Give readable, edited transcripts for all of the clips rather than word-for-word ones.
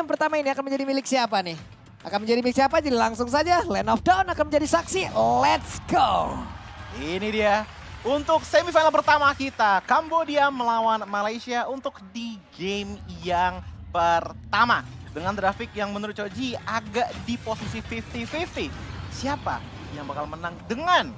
yang pertama ini akan menjadi milik siapa nih? Akan menjadi milik siapa? Jadi langsung saja Land of Dawn akan menjadi saksi. Let's go! Ini dia untuk semifinal pertama kita, Kambodia melawan Malaysia untuk di game yang pertama. Dengan grafik yang menurut Choji agak di posisi 50-50. Siapa yang bakal menang dengan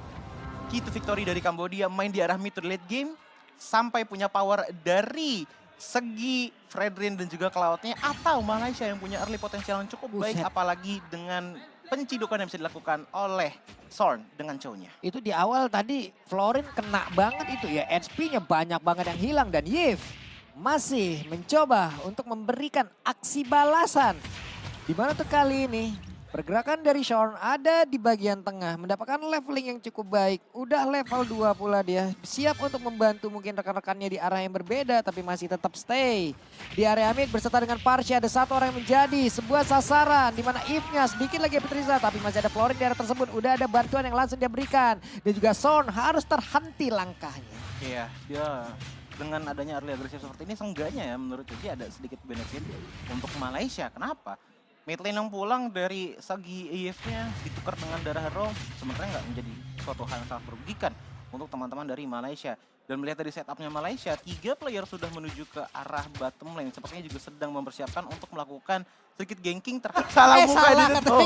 key to victory dari Kambodia main di arah mid to late game sampai punya power dari segi Fredrin dan juga Cloud-nya, atau Malaysia yang punya early potensial yang cukup baik apalagi dengan pencidukan yang bisa dilakukan oleh Sorn dengan Chow-nya. Itu di awal tadi Florin kena banget itu ya, HP-nya banyak banget yang hilang dan Yves masih mencoba untuk memberikan aksi balasan. Di mana tuh kali ini pergerakan dari Sorn ada di bagian tengah, mendapatkan leveling yang cukup baik. Udah level 2 pula dia, siap untuk membantu mungkin rekan-rekannya di arah yang berbeda tapi masih tetap stay. Di area mid berserta dengan Parsia ada satu orang yang menjadi sebuah sasaran di mana Yves-nya sedikit lagi Petriza tapi masih ada Florin di area tersebut. Udah ada bantuan yang langsung dia berikan dan juga Sorn harus terhenti langkahnya. Iya, dia dengan adanya early agresif seperti ini seenggaknya ya menurut Choji ada sedikit benefit untuk Malaysia. Kenapa? Mid lane yang pulang dari segi EF-nya ditukar dengan darah hero sebenarnya nggak menjadi suatu hal yang sangat merugikan untuk teman-teman dari Malaysia. Dan melihat dari setupnya Malaysia, 3 player sudah menuju ke arah bottom lane. Sepertinya juga sedang mempersiapkan untuk melakukan sedikit ganking terhadap salah buka gitu.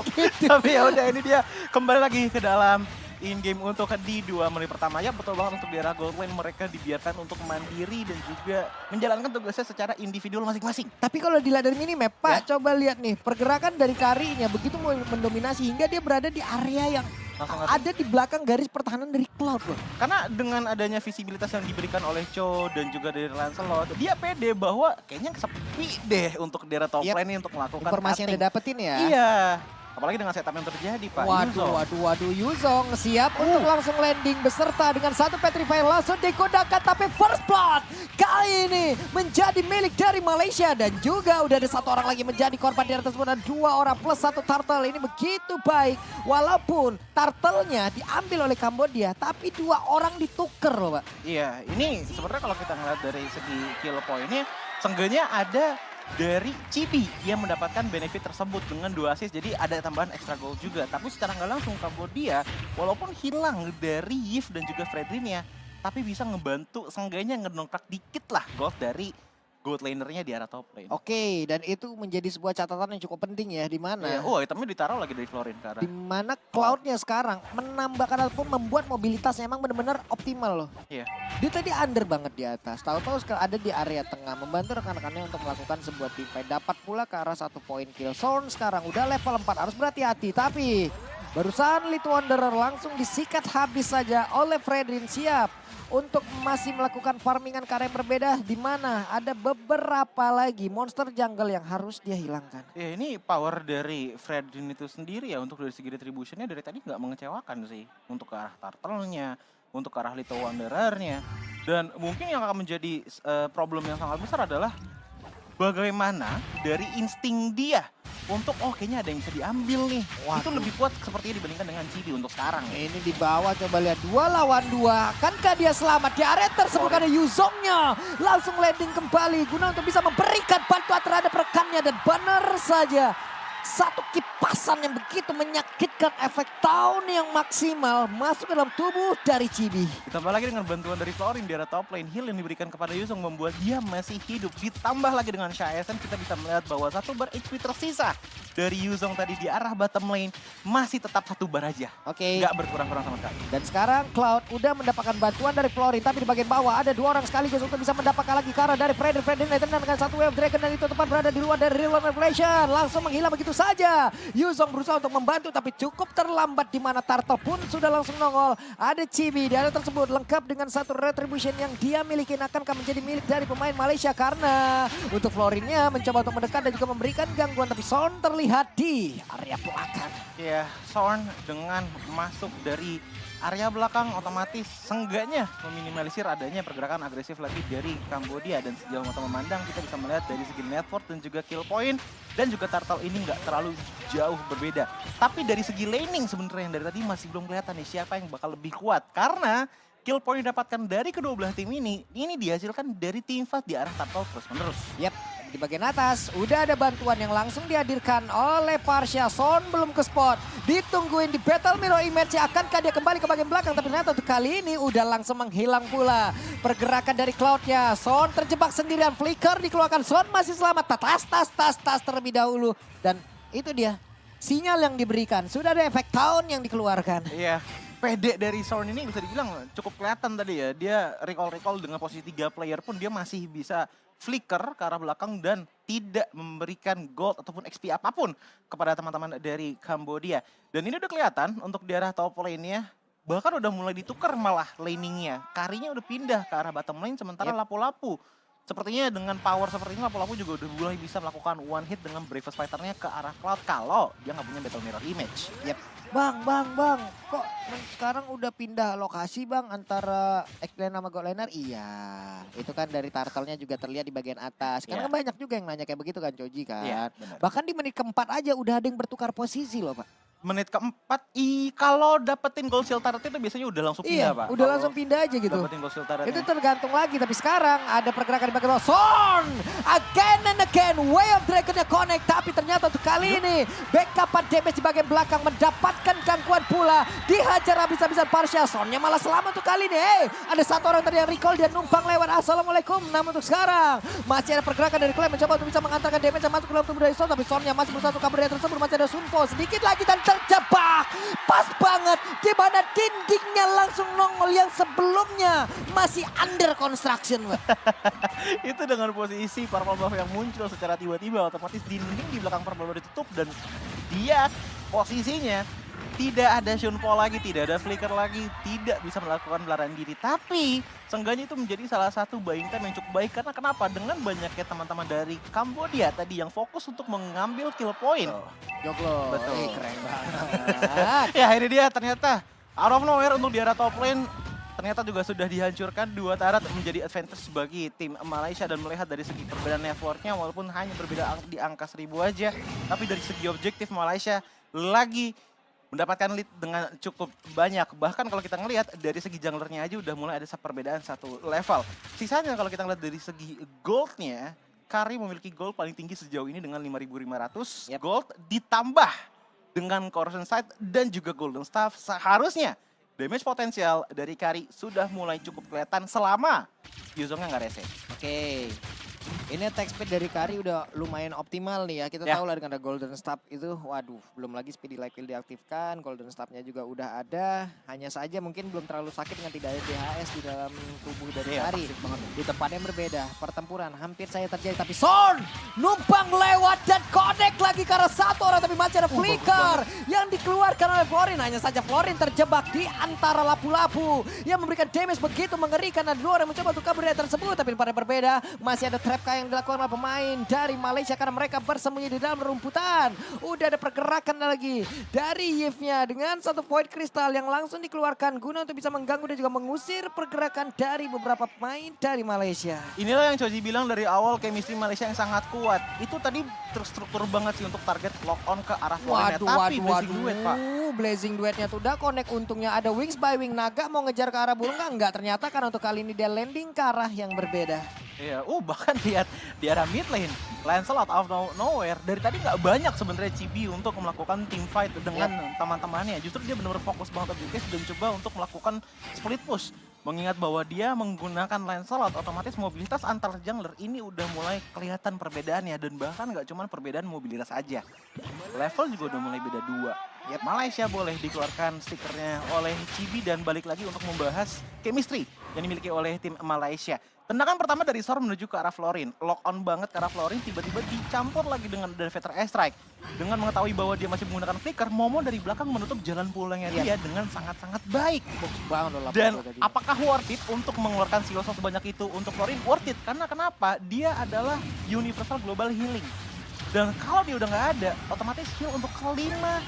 Tapi ya udah ini dia kembali lagi ke dalam in-game untuk di 2 menit pertama. Ya betul banget, untuk di arah gold lane mereka dibiarkan untuk mandiri dan juga menjalankan tugasnya secara individual masing-masing. Tapi kalau dilihat dari minimap, Pak, coba lihat nih pergerakan dari Karinya begitu mendominasi hingga dia berada di area yang ada di belakang garis pertahanan dari Cloud loh. Karena dengan adanya visibilitas yang diberikan oleh Cho dan juga dari Lancelot, dia pede bahwa kayaknya sepi deh untuk di area top lane ini untuk melakukan informasi yang dia dapetin ya. Iya. Apalagi dengan setup yang terjadi, Pak. Waduh, Yuzong siap untuk langsung landing beserta dengan satu Petrify langsung dikodakan, tapi first blood kali ini menjadi milik dari Malaysia dan juga udah ada satu orang lagi menjadi korban di atas tersebut dan 2 orang plus 1 turtle. Ini begitu baik walaupun turtle-nya diambil oleh Kambodia tapi 2 orang ditukar loh, Pak. Iya, ini sebenarnya kalau kita ngeliat dari segi kill point-nya seenggaknya ada dari Chibi yang mendapatkan benefit tersebut dengan 2 assist, jadi ada tambahan extra gold juga. Tapi secara nggak langsung Kambodia walaupun hilang dari Yves dan juga Fredrin-nya, tapi bisa ngebantu seenggaknya ngedongkrak dikit lah gold dari gold lanernya di arah top lane. Oke, dan itu menjadi sebuah catatan yang cukup penting ya, di mana itemnya ditaruh lagi dari Florin ke arah. di mana Cloud-nya sekarang menambahkan ataupun membuat mobilitasnya emang benar-benar optimal loh. Iya. Dia tadi under banget di atas, tahu-tahu sekarang ada di area tengah membantu rekan-rekannya untuk melakukan sebuah team fight. Dapat pula ke arah 1 poin kill. Sorn sekarang udah level 4 harus berhati-hati, tapi barusan Little Wanderer langsung disikat habis saja oleh Fredrin. Siap untuk masih melakukan farmingan karya yang berbeda, di mana ada beberapa lagi monster jungle yang harus dia hilangkan. Ya ini power dari Fredrin itu sendiri ya, untuk dari segi retributionnya dari tadi nggak mengecewakan sih. Untuk ke arah turtle-nya, untuk ke arah Little Wanderer-nya. Dan mungkin yang akan menjadi problem yang sangat besar adalah bagaimana dari insting dia untuk kayaknya ada yang bisa diambil nih. Itu lebih kuat sepertinya dibandingkan dengan Chibi untuk sekarang. Ini di bawah, coba lihat 2 lawan 2. Akankah dia selamat? Di area tersebut ada Yuzongnya langsung landing kembali guna untuk bisa memberikan bantuan terhadap rekannya. Dan benar saja satu kipasan yang begitu menyakitkan, efek tahun yang maksimal masuk ke dalam tubuh dari Chibi. Ditambah lagi dengan bantuan dari Florin di arah top lane, heal yang diberikan kepada Yuzong membuat dia masih hidup. Ditambah lagi dengan Sha-SN, kita bisa melihat bahwa 1 bar HP tersisa dari Yuzong tadi di arah bottom lane masih tetap 1 bar aja. Oke. Nggak berkurang-kurang sama sekali. Dan sekarang Cloud udah mendapatkan bantuan dari Florin, tapi di bagian bawah ada 2 orang sekaligus untuk bisa mendapatkan lagi karena dari Fredrin dengan 1 wave dragon dan itu tepat berada di luar dari Real Revelation. Langsung menghilang begitu saja. Yuzong berusaha untuk membantu tapi cukup terlambat, di mana Turtle pun sudah langsung nongol. Ada Chibi di area tersebut lengkap dengan 1 retribution yang dia miliki, akankah menjadi milik dari pemain Malaysia karena untuk Florinnya mencoba untuk mendekat dan juga memberikan gangguan, tapi Sorn terlihat di area belakang. Ya, Sorn dengan masuk dari area belakang otomatis seenggaknya meminimalisir adanya pergerakan agresif lagi dari Kambodia. Dan sejauh mata memandang kita bisa melihat dari segi net worth dan juga kill point dan juga turtle ini nggak terlalu jauh berbeda. Tapi dari segi laning sebenarnya yang dari tadi masih belum kelihatan nih siapa yang bakal lebih kuat. Karena kill point didapatkan dari kedua belah tim ini dihasilkan dari team fight di arah turtle terus menerus. Yap, Di bagian atas udah ada bantuan yang langsung dihadirkan oleh Parsha. Son belum ke spot. Ditungguin di Battle Mirror Image. Akankah dia kembali ke bagian belakang? Tapi ternyata untuk kali ini udah langsung menghilang pula. Pergerakan dari Cloud-nya. Son terjebak sendirian. Flicker dikeluarkan. Son masih selamat. Tas terlebih dahulu. Dan itu dia sinyal yang diberikan. Sudah ada efek tahun yang dikeluarkan. Iya. Pede dari Sorn ini bisa dibilang cukup kelihatan tadi ya. Dia recall dengan posisi 3 player pun dia masih bisa flicker ke arah belakang dan tidak memberikan gold ataupun XP apapun kepada teman-teman dari Cambodia. Dan ini udah kelihatan untuk di arah top lane-nya. Bahkan udah mulai ditukar malah laning-nya. Karinya udah pindah ke arah bottom lane sementara Lapu-Lapu. Sepertinya dengan power seperti ini Lapu-Lapu juga udah mulai bisa melakukan one hit dengan Bravest Fighter-nya ke arah Cloud kalau dia nggak punya Battle Mirror Image. Bang. Kok sekarang udah pindah lokasi bang antara X-Lane sama God Laner? Iya, itu kan dari turtle-nya juga terlihat di bagian atas. Karena kan banyak juga yang nanya kayak begitu kan Choji kan. Iya, benar. Bahkan di menit keempat aja udah ada yang bertukar posisi loh Pak. Menit keempat, kalau dapetin gold shield turret itu biasanya udah langsung pindah Pak. Udah langsung pindah aja gitu. Dapetin gold shield turretnya. Itu tergantung lagi, tapi sekarang ada pergerakan di bagian bawah. Son! Again and again, Way of Dragon-nya connect. Tapi ternyata untuk kali ini, backupan damage di bagian belakang mendapatkan gangguan pula. Dihajar habis-habisan Parsha. Sonnya malah selamat untuk kali ini. Ada satu orang tadi yang recall, dia numpang lewat. Assalamualaikum. Namun untuk sekarang, masih ada pergerakan dari Clem mencoba untuk bisa mengantarkan damage yang masuk ke dalam tubuh dari Son. Tapi Sonnya masih bersatu kabur dari tersebut. Masih ada Sunfo. Sedikit lagi dan terjebak. Pas banget. Di mana dindingnya langsung nongol yang sebelumnya masih under construction. Itu dengan posisi Purple Buff yang muncul secara tiba-tiba otomatis dinding di belakang Purple Buff ditutup dan dia posisinya tidak ada Shunpo lagi, tidak ada Flicker lagi, tidak bisa melakukan belaran diri. Tapi seenggaknya itu menjadi salah satu buying time yang cukup baik karena kenapa? Dengan banyaknya teman-teman dari Cambodia tadi yang fokus untuk mengambil kill point. Joglo, Betul. keren banget. Ya ini dia ternyata out of nowhere untuk di arah top lane. Ternyata juga sudah dihancurkan 2 turret menjadi advantage bagi tim Malaysia dan melihat dari segi perbedaan networknya walaupun hanya berbeda di angka 1000 aja. Tapi dari segi objektif Malaysia lagi mendapatkan lead dengan cukup banyak. Bahkan kalau kita ngelihat dari segi junglernya aja udah mulai ada perbedaan 1 level. Sisanya kalau kita ngelihat dari segi goldnya, Kari memiliki gold paling tinggi sejauh ini dengan 5.500 gold ditambah dengan Corrosion Sight dan juga Golden Staff. Seharusnya damage potensial dari Kari sudah mulai cukup kelihatan selama Yuzongnya nggak rese. Oke. Ini attack speed dari Kari udah lumayan optimal nih ya. Kita tahu lah dengan ada Golden Staff itu, waduh, belum lagi Speedy Life Field diaktifkan, Golden Staff-nya juga udah ada. Hanya saja mungkin belum terlalu sakit dengan tidak ada DHS di dalam tubuh dari Kari. Di tempat yang berbeda, pertempuran hampir saya terjadi. Tapi Son numpang lewat dan connect lagi karena satu orang. Tapi masih ada Flicker yang dikeluarkan oleh Florin. Hanya saja Florin terjebak di antara Lapu-Lapu yang memberikan damage begitu mengerikan. Dan 2 orang mencoba untuk kabur dari tersebut. Tapi pada berbeda, masih ada trap yang dilakukan oleh pemain dari Malaysia karena mereka bersembunyi di dalam rumputan. Udah ada pergerakan lagi dari Yves-nya dengan satu Void Crystal yang langsung dikeluarkan guna untuk bisa mengganggu dan juga mengusir pergerakan dari beberapa pemain dari Malaysia. Inilah yang Choji bilang dari awal, chemistry Malaysia yang sangat kuat. Itu tadi terstruktur banget sih untuk target lock on ke arah Florin. Tapi Blazing Duet Pak. Blazing Duetnya tuh udah connect, untungnya ada Wings by Wing. Naga mau ngejar ke arah burung enggak? Ternyata karena untuk kali ini dia landing ke arah yang berbeda. Iya, bahkan lihat di arah mid lane, Lancelot out of nowhere. Dari tadi nggak banyak sebenarnya Chibi untuk melakukan team fight dengan teman-temannya. Justru dia benar-benar fokus banget objektif dan coba untuk melakukan split push. Mengingat bahwa dia menggunakan Lancelot, otomatis mobilitas antar jungler ini udah mulai kelihatan perbedaannya. Dan bahkan nggak cuma perbedaan mobilitas aja. Level juga udah mulai beda 2. Malaysia boleh dikeluarkan stikernya oleh Chibi dan balik lagi untuk membahas chemistry yang dimiliki oleh tim Malaysia. Tendangan pertama dari Sor menuju ke arah Florin. Lock on banget ke arah Florin, tiba-tiba dicampur lagi dengan Devator Airstrike. Dengan mengetahui bahwa dia masih menggunakan flicker, Momo dari belakang menutup jalan pulangnya dia dengan sangat-sangat baik. Dan apakah worth it untuk mengeluarkan Siloso sebanyak itu untuk Florin? Worth it, karena kenapa? Dia adalah universal global healing. Dan kalau dia udah nggak ada, otomatis heal untuk kelima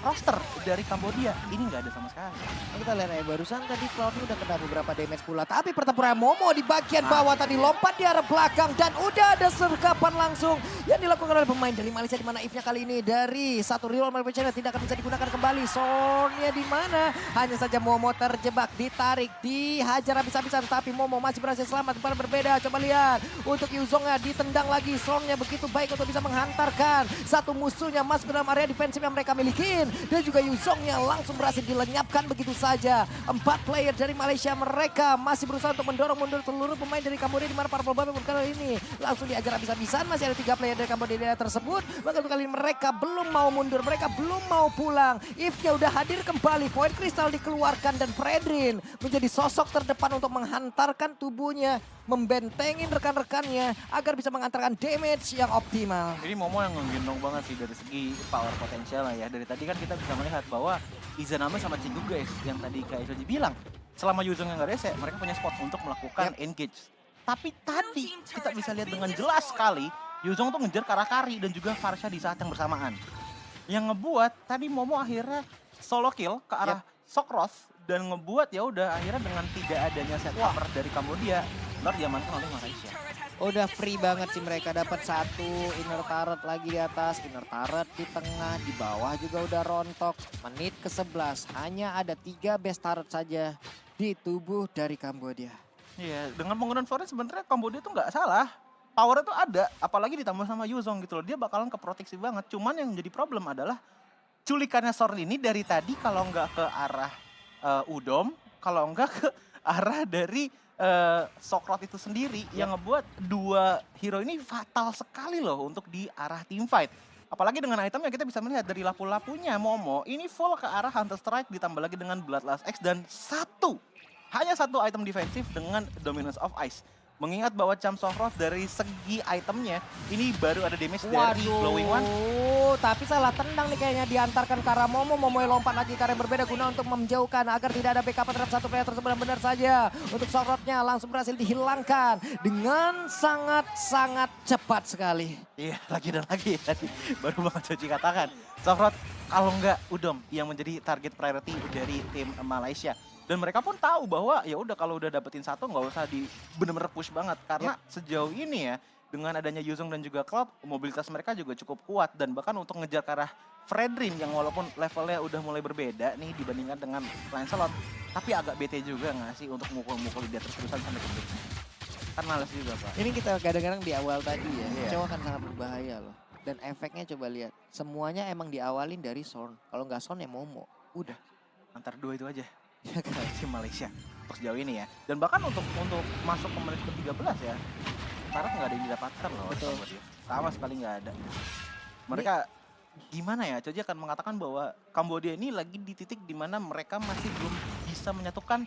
roster dari Kambodia. Ini nggak ada sama sekali. Nah, kita lihat ya, barusan tadi Cloud udah kena beberapa damage pula. Tapi pertempuran Momo di bagian bawah tadi lompat di arah belakang. Dan udah ada sergapan langsung yang dilakukan oleh pemain dari Malaysia. Di mana if-nya kali ini dari satu reroll Malaysia tidak akan bisa digunakan kembali. Sornya di mana? Hanya saja Momo terjebak, ditarik, dihajar habis-habisan. Tapi Momo masih berhasil selamat. Kembali berbeda, coba lihat. Untuk Yuzongnya ditendang lagi. Sornya begitu baik untuk bisa menghantarkan satu musuhnya masuk ke dalam area defensif yang mereka milikin. Dan juga Yuzongnya langsung berhasil dilenyapkan begitu saja. 4 player dari Malaysia mereka masih berusaha untuk mendorong mundur seluruh pemain dari Kambodia. Di mana para pemain kali ini langsung diajar habis-habisan. Masih ada 3 player dari Kambodia tersebut. Bahkan kali ini mereka belum mau mundur. Mereka belum mau pulang. If-nya udah hadir kembali. Poin kristal dikeluarkan dan Fredrin menjadi sosok terdepan untuk menghantarkan tubuhnya. Membentengin rekan-rekannya agar bisa mengantarkan damage yang optimal. Ini Momo yang menggendong banget sih dari segi power potensial lah ya. Dari tadi kan kita bisa melihat bahwa Izanami sama Cinggu guys yang tadi Kak Isoji bilang. Selama Yuzong yang gak rese, mereka punya spot untuk melakukan engage. Tapi tadi kita bisa lihat dengan jelas sekali Yuzong tuh ngejar Karakari dan juga Farsha di saat yang bersamaan. Yang ngebuat tadi Momo akhirnya solo kill ke arah Sokroth dan ngebuat ya udah akhirnya dengan tidak adanya set cover dari Kambodia, benar diamankan oleh Malaysia. Udah free banget sih mereka, dapat satu inner turret lagi di atas, inner turret di tengah, di bawah juga udah rontok. Menit ke-11 hanya ada 3 base turret saja di tubuh dari Kambodia. Iya, dengan penggunaan Florence sebenarnya Kambodia tuh nggak salah. Power itu ada, apalagi ditambah sama Yuzong gitu loh. Dia bakalan keproteksi banget. Cuman yang jadi problem adalah culikannya Sorn ini dari tadi kalau nggak ke arah Udom, kalau nggak ke arah dari Sokroth itu sendiri yang ngebuat 2 hero ini fatal sekali loh untuk di arah teamfight. Apalagi dengan item yang kita bisa melihat dari lapu-lapunya Momo, ini full ke arah Hunter Strike ditambah lagi dengan Bloodlust X dan hanya satu item defensif dengan Dominance of Ice. Mengingat bahwa Cham Sokroth dari segi itemnya, ini baru ada damage dari Glowing One. Tapi salah tendang nih kayaknya diantarkan ke arah Momo. Momo yang lompat lagi ke arah yang berbeda guna untuk menjauhkan agar tidak ada backup terhadap satu player tersebut. Dan benar saja untuk Sokrothnya langsung berhasil dihilangkan dengan sangat-sangat cepat sekali. Iya, lagi dan lagi tadi baru banget Coci katakan. Sokroth kalau nggak Udom yang menjadi target priority dari tim Malaysia. Dan mereka pun tahu bahwa ya udah kalau udah dapetin satu nggak usah di bener-bener push banget. Karena sejauh ini ya dengan adanya Yuzong dan juga Cloud, mobilitas mereka juga cukup kuat. Dan bahkan untuk ngejar ke arah Fredrin yang walaupun levelnya udah mulai berbeda nih dibandingkan dengan Lancelot. Tapi agak bete juga nggak sih untuk mukul-mukul dia terus-terusan sampai ke break. Kan males juga Pak. Ini kita kadang-kadang di awal tadi ya, cowok kan sangat berbahaya loh. Dan efeknya coba lihat, semuanya emang diawalin dari Sorn. Kalau nggak Sorn ya Momo, udah. Antar 2 itu aja. Si Malaysia untuk sejauh ini ya. Dan bahkan untuk masuk ke menit ke-13 ya, Tarot nggak ada yang didapatkan loh. Betul. Sama sekali nggak ada. Mereka gimana ya, Coji akan mengatakan bahwa Kambodia ini lagi di titik di mana mereka masih belum bisa menyatukan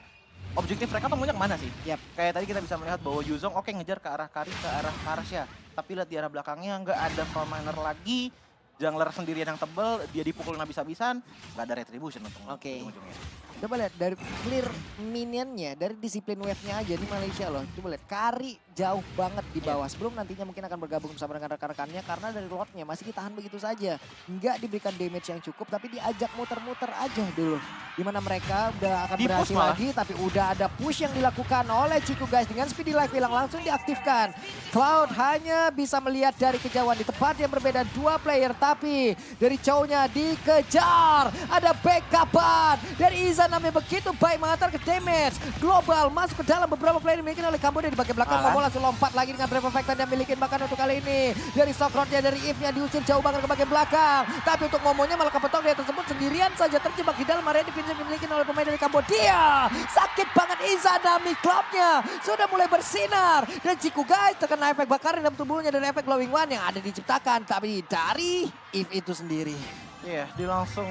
objektif mereka tuh maunya kemana sih? Kayak tadi kita bisa melihat bahwa Yuzong oke ngejar ke arah Kari, ke arah Farsha. Tapi lihat di arah belakangnya nggak ada Frontminer lagi. Jungler sendirian yang tebel, dia dipukulin habis-habisan, nggak ada retribution untuk ujung-ujungnya. Coba lihat dari clear minionnya, dari disiplin wave-nya aja di Malaysia loh. Coba lihat, Kari jauh banget di bawah. Sebelum nantinya mungkin akan bergabung bersama dengan rekan-rekannya karena dari lordnya masih ditahan begitu saja. Nggak diberikan damage yang cukup tapi diajak muter-muter aja dulu. Dimana mereka udah akan berhasil lagi tapi udah ada push yang dilakukan oleh Ciku guys. Dengan speedy life hilang langsung diaktifkan. Cloud hanya bisa melihat dari kejauhan di tempat yang berbeda 2 player. Tapi dari cowoknya dikejar. Ada backupan dari Izan namanya begitu baik mengantar ke damage. Global masuk ke dalam beberapa player dimiliki oleh Kambodia di bagian belakang. Momo langsung lompat lagi dengan Brave Effect yang dimiliki bahkan untuk kali ini. Dari Sokrothnya, dari If-nya diusir jauh banget ke bagian belakang. Tapi untuk Momonya malah kepetok dia tersebut sendirian saja terjebak di dalam area defense yang dimiliki oleh pemain dari Kambodia. Sakit banget Izanami, Cloud-nya sudah mulai bersinar. Dan Ciku guys terkena efek bakar dalam tubuhnya dari efek Glowing One yang ada diciptakan. Tapi dari If itu sendiri. Iya, dia langsung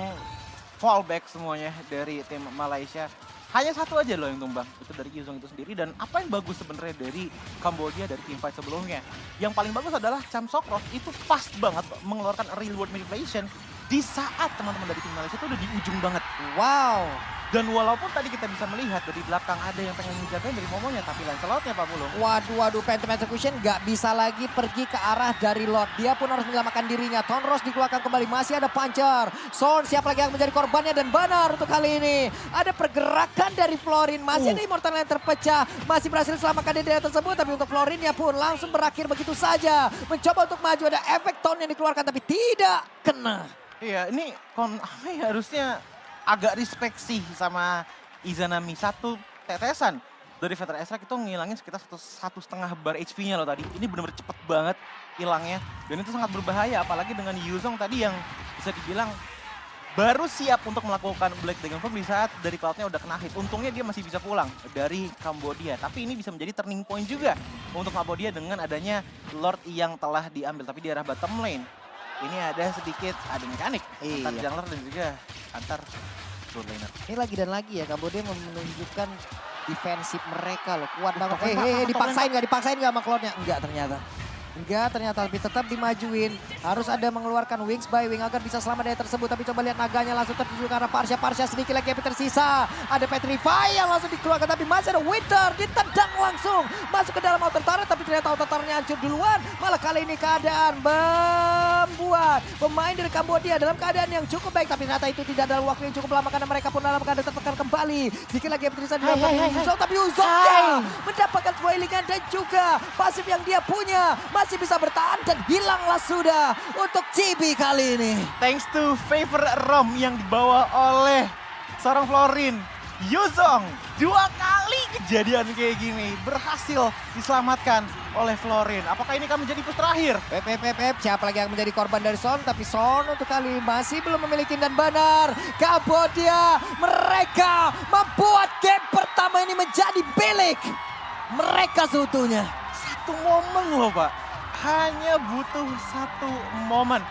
fallback semuanya dari tim Malaysia. Hanya satu aja loh yang tumbang, itu dari Yuzong itu sendiri. Dan apa yang bagus sebenarnya dari Kambodia dari teamfight sebelumnya? Yang paling bagus adalah Cham Sokroth itu pas banget mengeluarkan real world manipulation di saat teman-teman dari tim Malaysia itu udah di ujung banget. Wow. Dan walaupun tadi kita bisa melihat dari belakang ada yang pengen menjagain dari Momonya, tapi Lancelotnya Pak Pulung. Waduh, Phantom Execution nggak bisa lagi pergi ke arah dari Lord. Dia pun harus menyelamatkan dirinya. Tonros dikeluarkan kembali, masih ada Puncher. Son siapa lagi yang menjadi korbannya dan benar untuk kali ini. Ada pergerakan dari Florin, masih ada Immortal yang terpecah. Masih berhasil selamatkan di daerah tersebut, tapi untuk Florinnya pun langsung berakhir begitu saja. Mencoba untuk maju, ada efek tone yang dikeluarkan tapi tidak kena. Iya, ini harusnya agak respect sih sama Izanami. Satu tetesan dari Veteran Extract itu ngilangin sekitar satu setengah bar HP-nya loh tadi. Ini benar-benar cepet banget hilangnya. Dan itu sangat berbahaya, apalagi dengan Yuzong tadi yang bisa dibilang baru siap untuk melakukan Black Dragon Form di saat dari Cloud-nya udah kena hit. Untungnya dia masih bisa pulang dari Cambodia. Tapi ini bisa menjadi turning point juga untuk Cambodia dengan adanya Lord yang telah diambil. Tapi di arah bottom lane, ini ada mekanik antar jungler dan juga antar top laner. Ini lagi dan lagi ya, Cambodia menunjukkan defensif mereka loh, kuat banget. Dipaksain nggak sama Cloud-nya? Enggak ternyata, tapi tetap dimajuin. Harus ada mengeluarkan Wings by Wing agar bisa selamat dari tersebut. Tapi coba lihat naganya langsung tertuju ke arah Parsha sedikit lagi yang tersisa. Ada Petrify yang langsung dikeluarkan, tapi masih ada Winter, ditendang langsung. Masuk ke dalam outer turret, tapi ternyata outer turretnya hancur duluan. Malah kali ini keadaan membuat pemain dari Kambodia dalam keadaan yang cukup baik. Tapi ternyata itu tidak dalam waktu yang cukup lama karena mereka pun dalam keadaan tertekan kembali. Sedikit lagi yang tersisa dilakukan Yuzong, tapi Yuzong mendapatkan foilingan dan juga pasif yang dia punya. Masih bisa bertahan dan hilanglah sudah untuk GB kali ini. Thanks to favor ROM yang dibawa oleh seorang Florin. Yuzong 2 kali kejadian kayak gini berhasil diselamatkan oleh Florin. Apakah ini akan menjadi push terakhir? Siapa lagi yang menjadi korban dari Son? Tapi Son untuk kali ini masih belum memiliki dan benar. Cambodia, mereka membuat game pertama ini menjadi milik mereka seutuhnya. Satu momen loh Pak. Hanya butuh satu momen.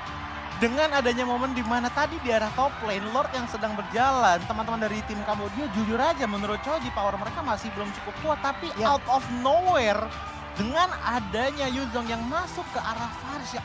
Dengan adanya momen di mana tadi di arah top lane, Lord yang sedang berjalan, teman-teman dari tim Cambodia jujur aja menurut Choji power mereka masih belum cukup kuat. Tapi out of nowhere, dengan adanya Yuzong yang masuk ke arah Farsha,